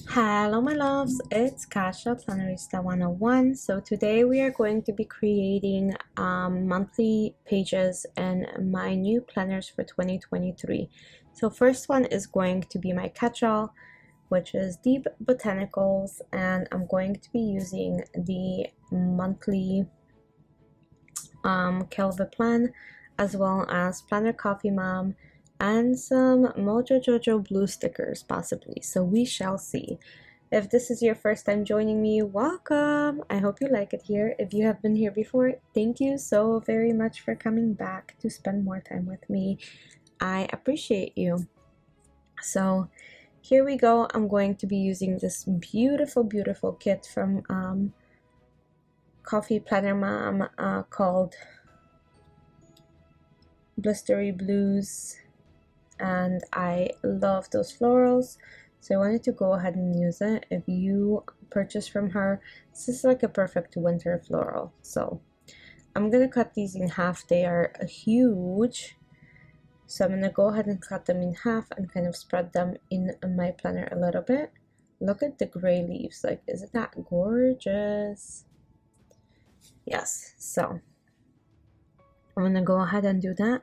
Hello my loves, it's Kasha Plannerista 101. So today we are going to be creating monthly pages in my new planners for 2023. So first one is going to be my catch-all, which is Deep Botanicals, and I'm going to be using the monthly Kelva plan, as well as Planner Coffee Mom and some Mojo Jojo blue stickers possibly, so we shall see. If this is your first time joining me, welcome! I hope you like it here. If you have been here before, thank you so very much for coming back to spend more time with me. I appreciate you. So here we go. I'm going to be using this beautiful kit from Coffee Planner Mom called Blistery Blues, and I love those florals, so I wanted to go ahead and use it. If you purchase from her, this is like a perfect winter floral. So I'm gonna cut these in half. They are huge, so I'm gonna go ahead and cut them in half and kind of spread them in my planner a little bit. Look at the gray leaves, like, isn't that gorgeous? Yes, so I'm gonna go ahead and do that.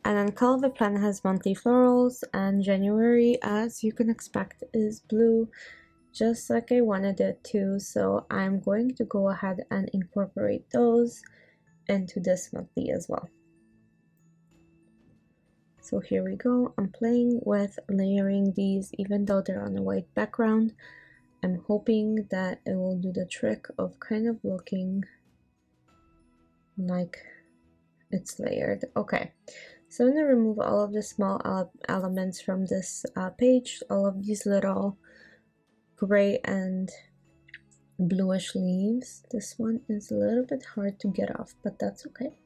And then Calva Plan has monthly florals, and January, as you can expect, is blue, just like I wanted it to. So I'm going to go ahead and incorporate those into this monthly as well. So here we go. I'm playing with layering these, even though they're on a white background. I'm hoping that it will do the trick of kind of looking like it's layered. Okay. So I'm going to remove all of the small elements from this page, all of these little gray and bluish leaves. This one is a little bit hard to get off, but that's okay.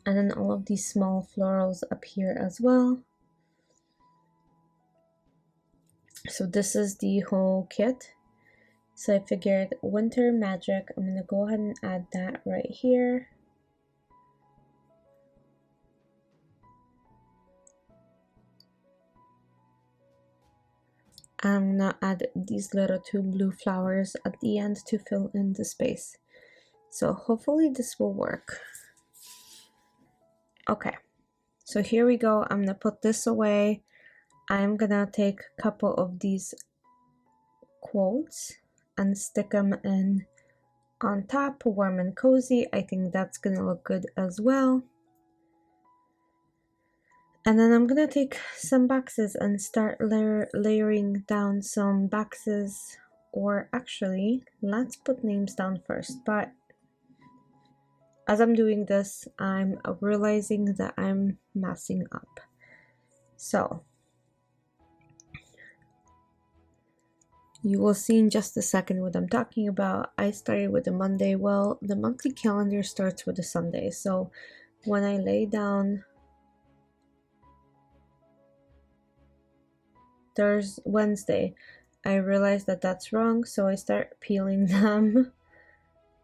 And then all of these small florals up here as well. So this is the whole kit. So I figured Winter Magic, I'm going to go ahead and add that right here. I'm gonna add these little two blue flowers at the end to fill in the space. So hopefully this will work. Okay, so here we go. I'm gonna put this away. I'm gonna take a couple of these quotes and stick them in on top, warm and cozy. I think that's gonna look good as well. And then I'm gonna take some boxes and start layering down some boxes, or actually, let's put names down first. But as I'm doing this, I'm realizing that I'm messing up. So you will see in just a second what I'm talking about. I started with the Monday. Well, the monthly calendar starts with a Sunday. So when I lay down Wednesday, I realized that that's wrong, so I start peeling them,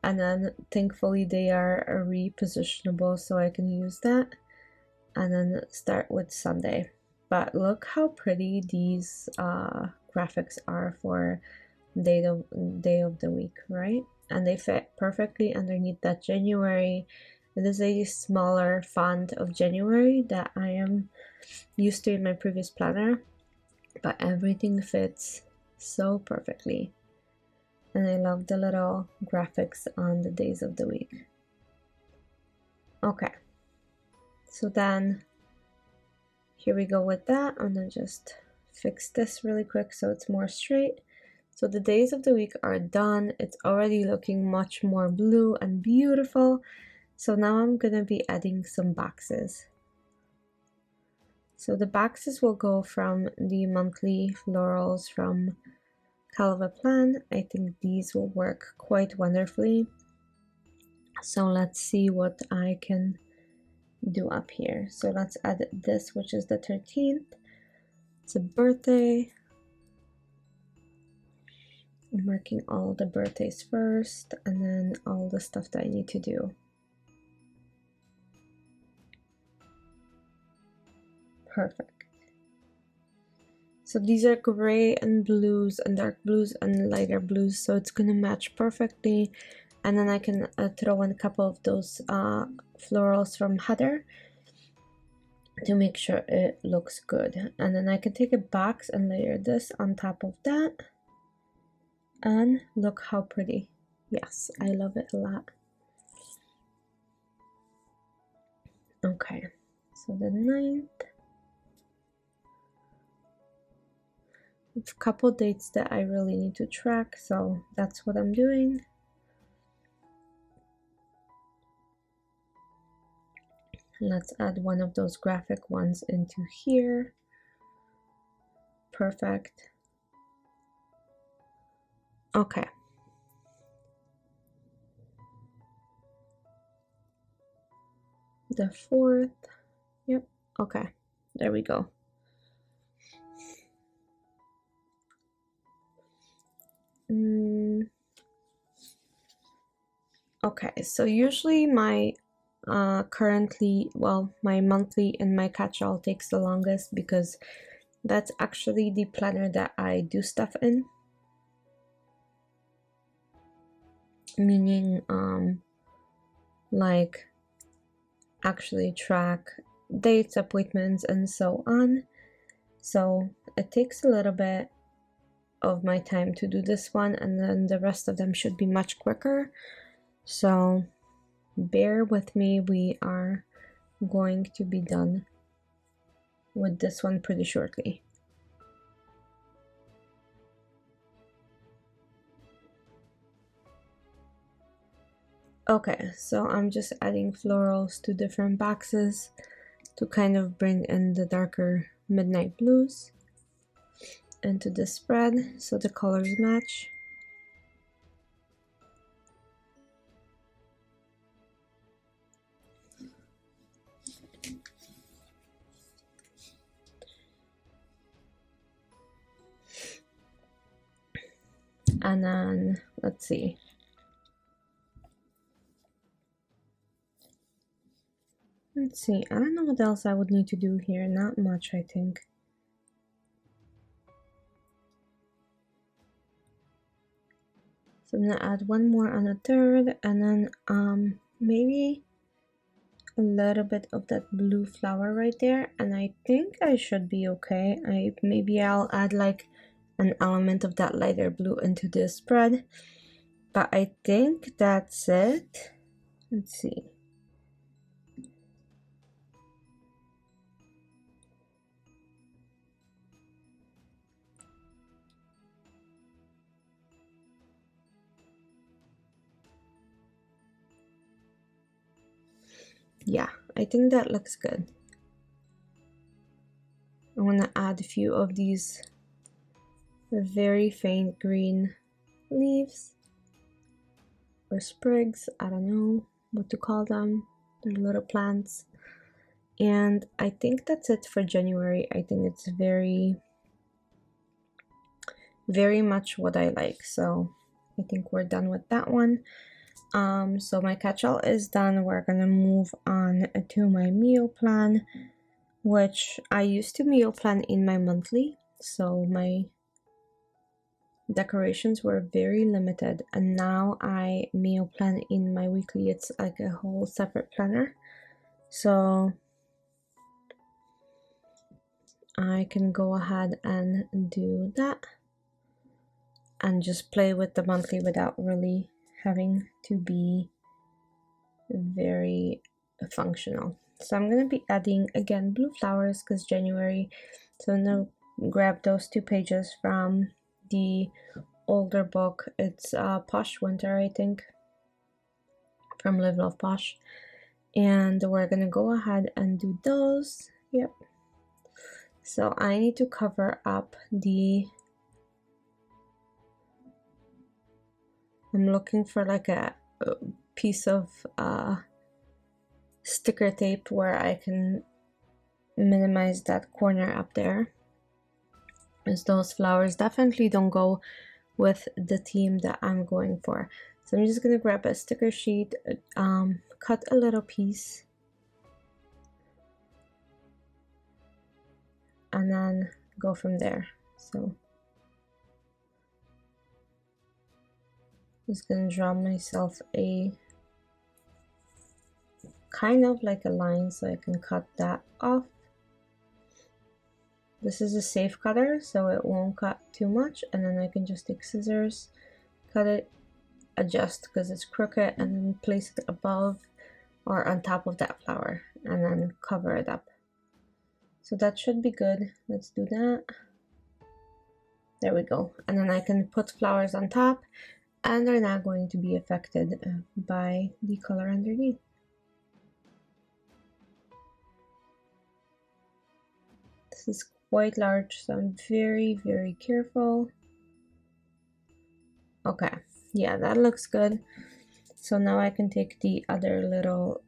and then thankfully they are repositionable, so I can use that, and then start with Sunday. But look how pretty these graphics are for day of the week, right? And they fit perfectly underneath that January. It is a smaller font of January that I am used to in my previous planner, but everything fits so perfectly, and I love the little graphics on the days of the week. Okay, so then here we go with that. I'm gonna just fix this really quick so it's more straight. So the days of the week are done. It's already looking much more blue and beautiful. So now I'm gonna be adding some boxes. So the boxes will go from the monthly florals from Calva Plan. I think these will work quite wonderfully. So let's see what I can do up here. So let's add this, which is the 13th. It's a birthday. I'm marking all the birthdays first, and then all the stuff that I need to do. Perfect. So these are gray and blues and dark blues and lighter blues, so it's gonna match perfectly. And then I can throw in a couple of those florals from Heather to make sure it looks good. And then I can take a box and layer this on top of that. And look how pretty. Yes, I love it a lot. Okay, so the 9th. A couple dates that I really need to track, so that's what I'm doing. Let's add one of those graphic ones into here. Perfect. Okay. The 4th. Yep. Okay. There we go. Okay, so usually my my monthly and my catch-all takes the longest because that's actually the planner that I do stuff in. Meaning, like actually track dates, appointments, and so on. So it takes a little bit of my time to do this one, and then the rest of them should be much quicker. So bear with me, we are going to be done with this one pretty shortly. Okay, so I'm just adding florals to different boxes to kind of bring in the darker midnight blues into the spread so the colors match. And then let's see. Let's see, I don't know what else I would need to do here. Not much, I think. So I'm gonna add one more on the 3rd, and then maybe a little bit of that blue flower right there, and I think I should be okay. Maybe I'll add like an element of that lighter blue into this spread, but I think that's it. Let's see. Yeah, I think that looks good. I want to add a few of these very faint green leaves or sprigs. I don't know what to call them. They're little plants. And I think that's it for January. I think it's very much what I like. So I think we're done with that one. So my catch-all is done. We're gonna move on to my meal plan, which I used to meal plan in my monthly. So my decorations were very limited, and now I meal plan in my weekly. It's like a whole separate planner. So I can go ahead and do that and just play with the monthly without really having to be very functional. So I'm going to be adding again blue flowers because January. So I'm going to grab those 2 pages from the older book. It's Posh Winter, I think, from Live Love Posh. And we're going to go ahead and do those. Yep. So I need to cover up I'm looking for like a piece of sticker tape where I can minimize that corner up there, as those flowers definitely don't go with the theme that I'm going for. So I'm just gonna grab a sticker sheet, cut a little piece, and then go from there. So I'm just gonna draw myself a kind of like a line so I can cut that off. This is a safe cutter, so it won't cut too much, and then I can just take scissors, cut it, adjust because it's crooked, and then place it above or on top of that flower, and then cover it up. So that should be good. Let's do that. There we go. And then I can put flowers on top, and they're not going to be affected by the color underneath. This is quite large, so I'm very, very careful. Okay, yeah, that looks good. So now I can take the other little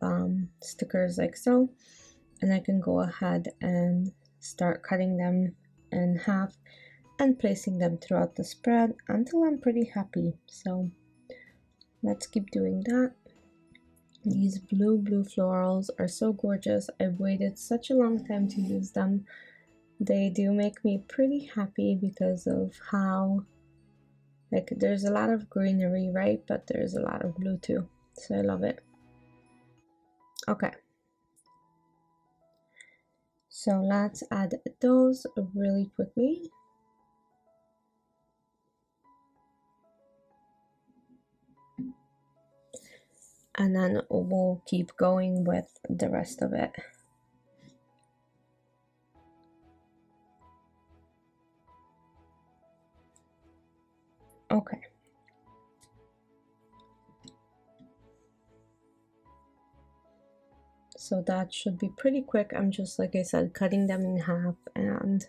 stickers like so, and I can go ahead and start cutting them in half and placing them throughout the spread until I'm pretty happy. So let's keep doing that. These blue florals are so gorgeous. I've waited such a long time to use them. They do make me pretty happy because of how, like, there's a lot of greenery, right? But there's a lot of blue too. So I love it. Okay. So let's add those really quickly. And then we'll keep going with the rest of it. Okay. So that should be pretty quick. I'm just, like I said, cutting them in half and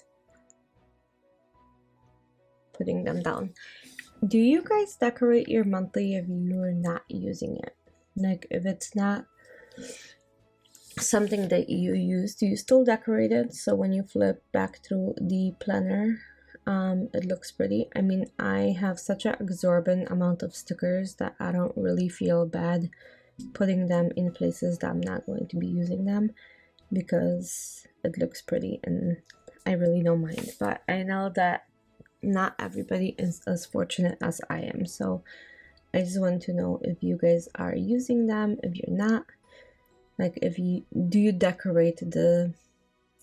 putting them down. Do you guys decorate your monthly if you're not using it? Like, if it's not something that you use, do you still decorate it so when you flip back through the planner, it looks pretty? I mean, I have such an exorbitant amount of stickers that I don't really feel bad putting them in places that I'm not going to be using them because it looks pretty and I really don't mind. But I know that not everybody is as fortunate as I am, so I just want to know if you guys are using them. If you're not, like, do you decorate the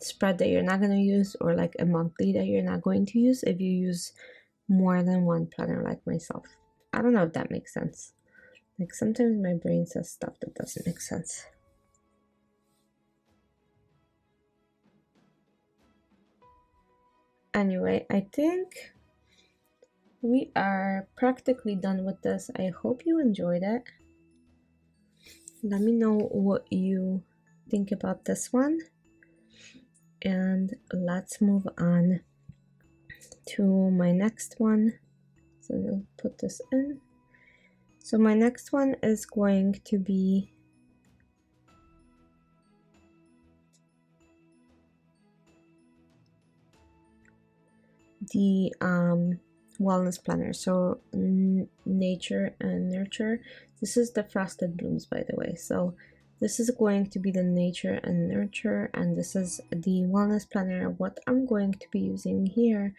spread that you're not going to use, or like a monthly that you're not going to use if you use more than one planner like myself? I don't know if that makes sense. Like, sometimes my brain says stuff that doesn't make sense. Anyway, I think we are practically done with this. I hope you enjoyed it. Let me know what you think about this one. And let's move on to my next one. So I'll put this in. So my next one is going to be the wellness planner. So nature and nurture. This is the frosted blooms, by the way. So this is going to be the nature and nurture, and this is the wellness planner. What I'm going to be using here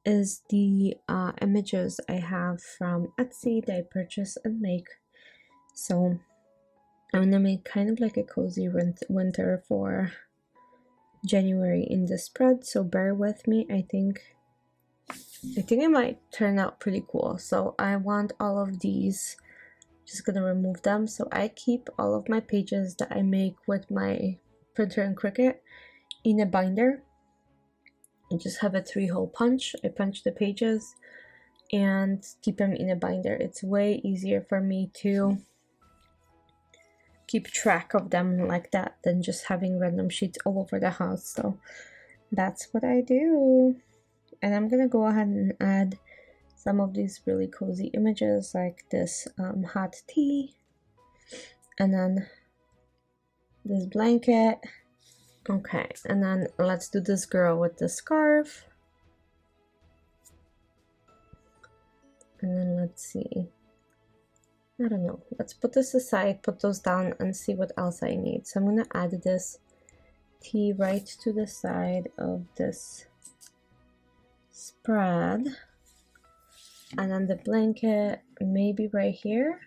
is the images I have from Etsy that I purchase and make. So I'm gonna make kind of like a cozy winter for January in the spread, so bear with me. I think it might turn out pretty cool. So I want all of these, just gonna remove them. So I keep all of my pages that I make with my printer and Cricut in a binder. I just have a 3-hole punch. I punch the pages and keep them in a binder. It's way easier for me to keep track of them like that than just having random sheets all over the house. So that's what I do. And I'm gonna go ahead and add some of these really cozy images, like this hot tea, and then this blanket. Okay, and then let's do this girl with the scarf. And then let's see, I don't know, let's put this aside, put those down, and see what else I need. So I'm gonna add this tea right to the side of this spread, and then the blanket maybe right here.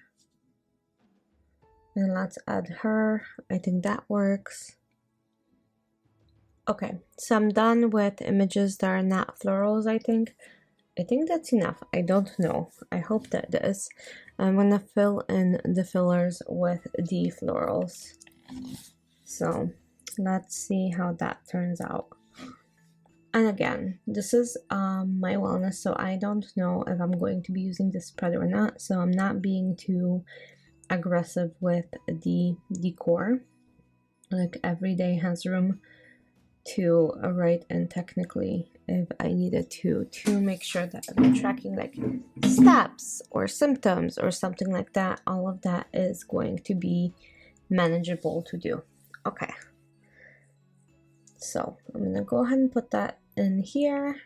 And let's add her. I think that works. Okay, so I'm done with images that are not florals, I think. I think that's enough. I don't know. I hope that is. I'm gonna fill in the fillers with the florals. So let's see how that turns out. And again, this is my wellness, so I don't know if I'm going to be using this spread or not. So I'm not being too aggressive with the decor. Like every day has room to write in technically if I needed to make sure that I'm tracking like steps or symptoms or something like that. All of that is going to be manageable to do. Okay, so I'm gonna go ahead and put that in here.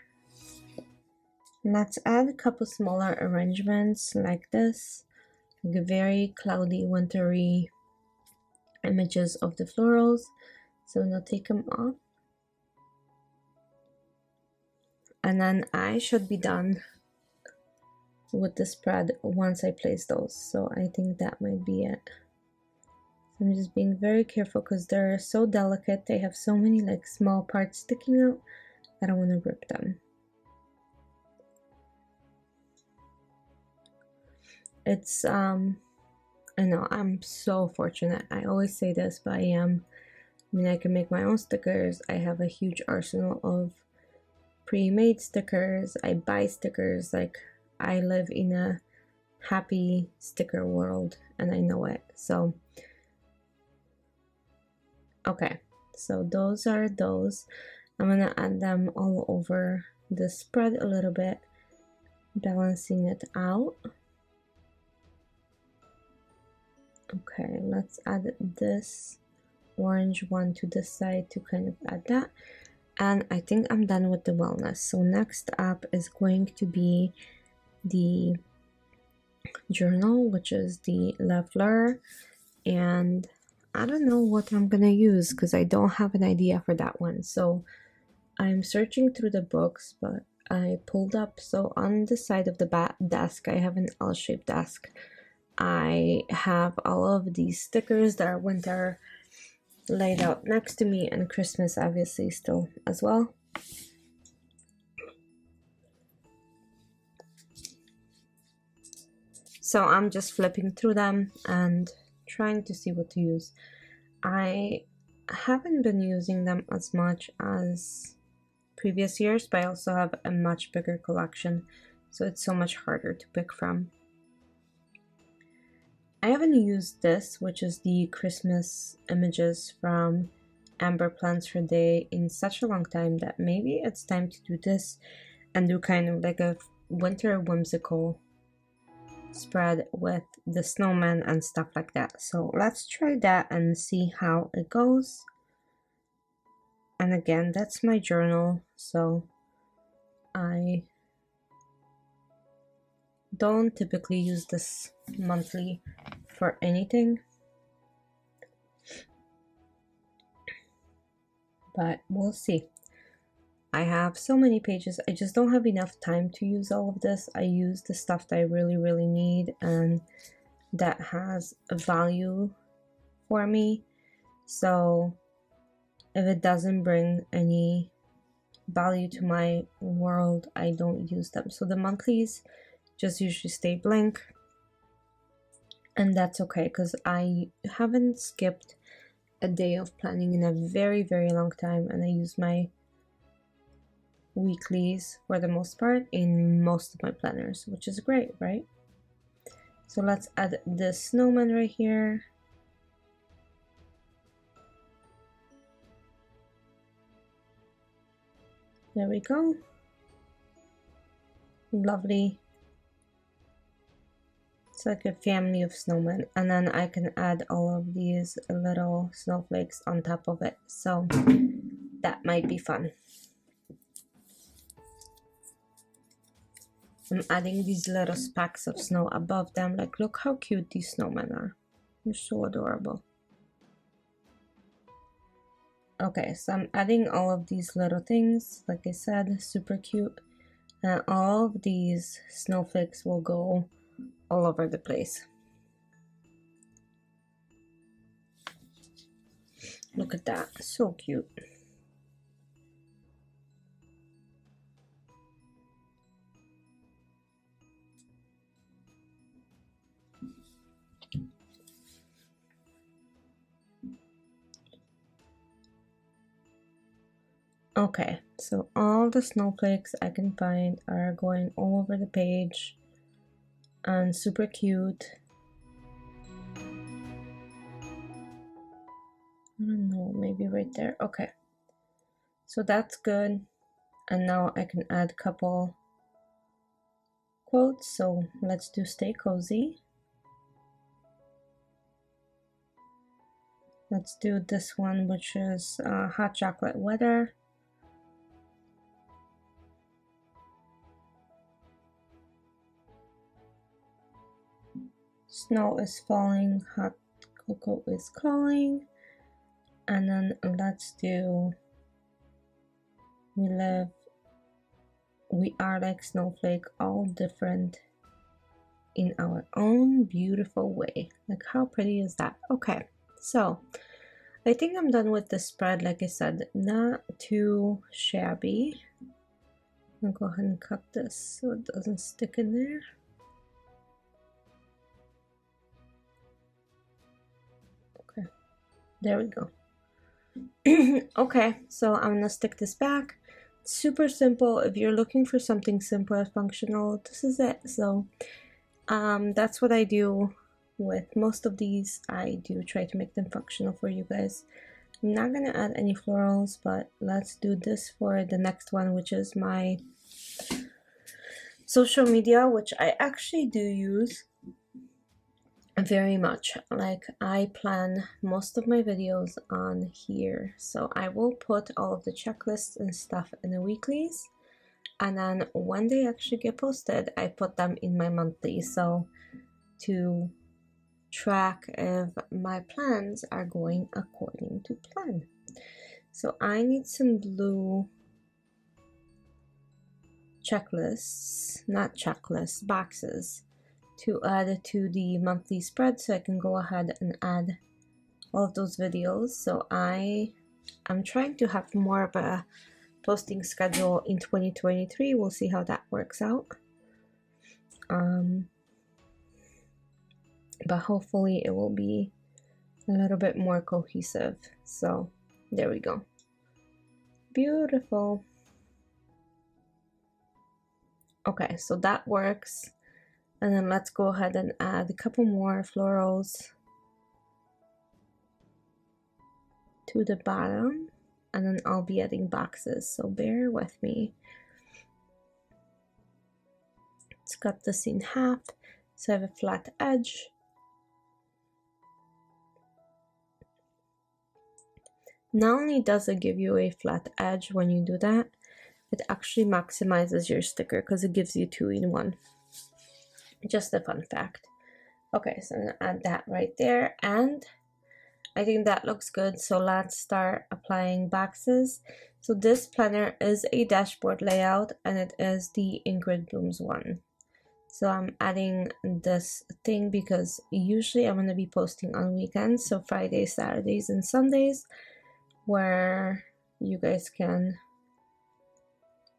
Let's add a couple smaller arrangements like this, like very cloudy, wintry images of the florals. So I'm gonna take them off. And then I should be done with the spread once I place those. So I think that might be it. So I'm just being very careful because they're so delicate. They have so many like small parts sticking out. I don't want to rip them. It's I know I'm so fortunate. I always say this, but I am. I mean, I can make my own stickers. I have a huge arsenal of pre-made stickers. I buy stickers. Like, I live in a happy sticker world and I know it. So okay, so those are those. I'm gonna add them all over the spread a little bit, balancing it out. Okay, let's add this orange one to this side to kind of add that. And I think I'm done with the wellness. So next up is going to be the journal, which is the Le Fleur. And I don't know what I'm gonna use because I don't have an idea for that one. So I'm searching through the books, but I pulled up, so on the side of the desk, I have an L-shaped desk. I have all of these stickers that are winter laid out next to me, and Christmas obviously still as well. So I'm just flipping through them and trying to see what to use. I haven't been using them as much as previous years, but I also have a much bigger collection, so it's so much harder to pick from. I haven't used this, which is the Christmas images from Amber Plans for Day, in such a long time that maybe it's time to do this and do kind of like a winter whimsical spread with the snowman and stuff like that. So let's try that and see how it goes. And again, that's my journal, so I don't typically use this monthly for anything, but we'll see. I have so many pages. I just don't have enough time to use all of this. I use the stuff that I really need and that has a value for me. So if it doesn't bring any value to my world, I don't use them. So the monthlies just usually stay blank, and that's okay because I haven't skipped a day of planning in a very long time, and I use my weeklies for the most part in most of my planners, which is great, right? So let's add the snowman right here. There we go. Lovely. It's like a family of snowmen, and then I can add all of these little snowflakes on top of it, so that might be fun. I'm adding these little specks of snow above them. Like, look how cute these snowmen are. They're so adorable. Okay, so I'm adding all of these little things. Like I said, super cute. And all of these snowflakes will go all over the place. Look at that, so cute. Okay, so all the snowflakes I can find are going all over the page and super cute. I don't know, maybe right there. Okay, so that's good. And now I can add a couple quotes. So let's do stay cozy. Let's do this one, which is hot chocolate weather. Snow is falling, hot cocoa is calling. And then let's do we are like snowflake, all different in our own beautiful way. Like, how pretty is that? Okay, so I think I'm done with the spread. Like I said, not too shabby. I'm gonna go ahead and cut this so it doesn't stick in there. Okay, there we go. Okay, so I'm gonna stick this back. Super simple. If you're looking for something simple and functional, this is it. So that's what I do with most of these. I do try to make them functional for you guys. I'm not gonna add any florals, but let's do this for the next one, which is my social media, which I actually do use very much. Like, I plan most of my videos on here, so I will put all of the checklists and stuff in the weeklies, and then when they actually get posted, I put them in my monthly, so to track if my plans are going according to plan. So I need some blue checklists, not checklists, boxes, to add to the monthly spread, so I can go ahead and add all of those videos. So I'm trying to have more of a posting schedule in 2023. We'll see how that works out. But hopefully it will be a little bit more cohesive. So there we go. Beautiful. Okay, so that works. And then let's go ahead and add a couple more florals to the bottom, and then I'll be adding boxes, so bear with me. Let's cut this in half so I have a flat edge. Not only does it give you a flat edge when you do that, it actually maximizes your sticker because it gives you 2 in 1. Just a fun fact. Okay, so I'm gonna add that right there, and I think that looks good. So let's start applying boxes. So this planner is a dashboard layout, and it is the Ingrid Blooms one. So I'm adding this thing because usually I'm going to be posting on weekends, so Fridays, Saturdays, and Sundays, where you guys can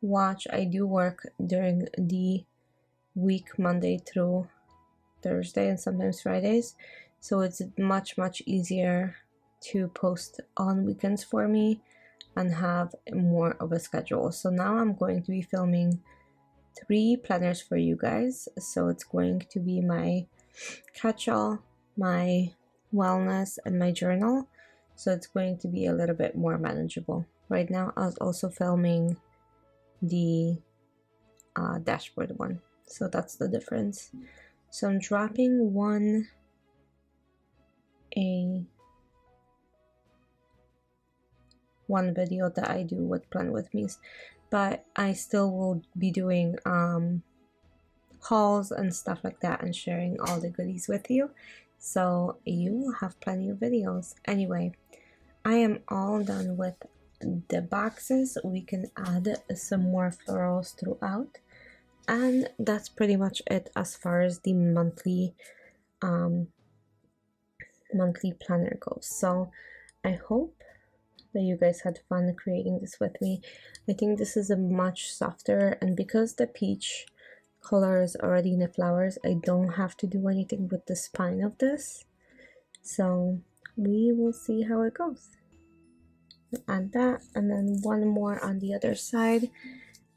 watch. I do work during the week, Monday through Thursday, and sometimes Fridays, so it's much easier to post on weekends for me and have more of a schedule. So now I'm going to be filming 3 planners for you guys. So it's going to be my catch-all, my wellness, and my journal. So it's going to be a little bit more manageable. Right now I was also filming the dashboard one, so that's the difference. So I'm dropping one video that I do with Plan With Me, but I still will be doing hauls and stuff like that and sharing all the goodies with you, so you will have plenty of videos. Anyway, I am all done with the boxes. We can add some more florals throughout. And that's pretty much it as far as the monthly planner goes. So I hope that you guys had fun creating this with me. I think this is a much softer, and because the peach color is already in the flowers, I don't have to do anything with the spine of this. So we will see how it goes. Add that, and then one more on the other side,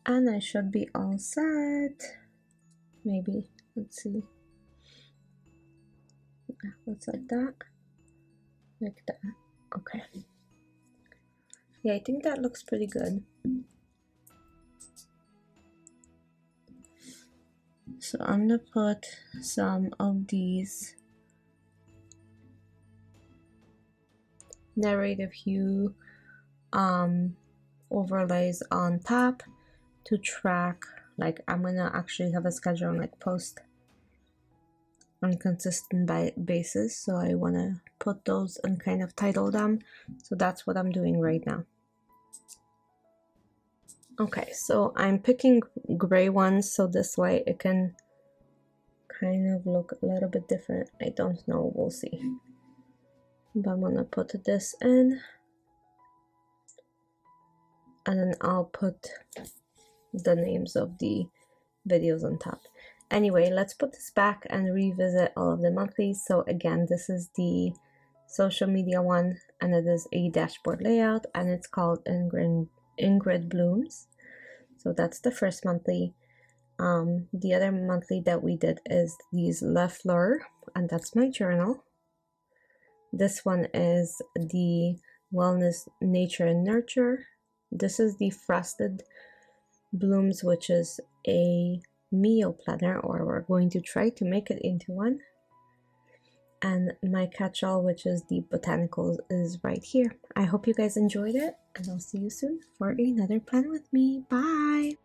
and I should be all set. Maybe, let's see. Let's add that, like that. Okay. Yeah, I think that looks pretty good. So I'm gonna put some of these narrative hue overlays on top to track, like I'm gonna actually have a schedule and like post on consistent basis, so I want to put those and kind of title them. So that's what I'm doing right now. Okay, so I'm picking gray ones so this way it can kind of look a little bit different. I don't know, we'll see. But I'm gonna put this in, and then I'll put the names of the videos on top. Anyway, let's put this back and revisit all of the monthlies. So again, this is the social media one, and it is a dashboard layout, and it's called Ingrid Blooms. So that's the first monthly. The other monthly that we did is these Le Fleur, and that's my journal. This one is the Wellness, Nature and Nurture. This is the Frosted Blooms, which is a meal planner, or we're going to try to make it into one. And my catch-all, which is the botanicals, is right here. I hope you guys enjoyed it, and I'll see you soon for another plan with me. Bye!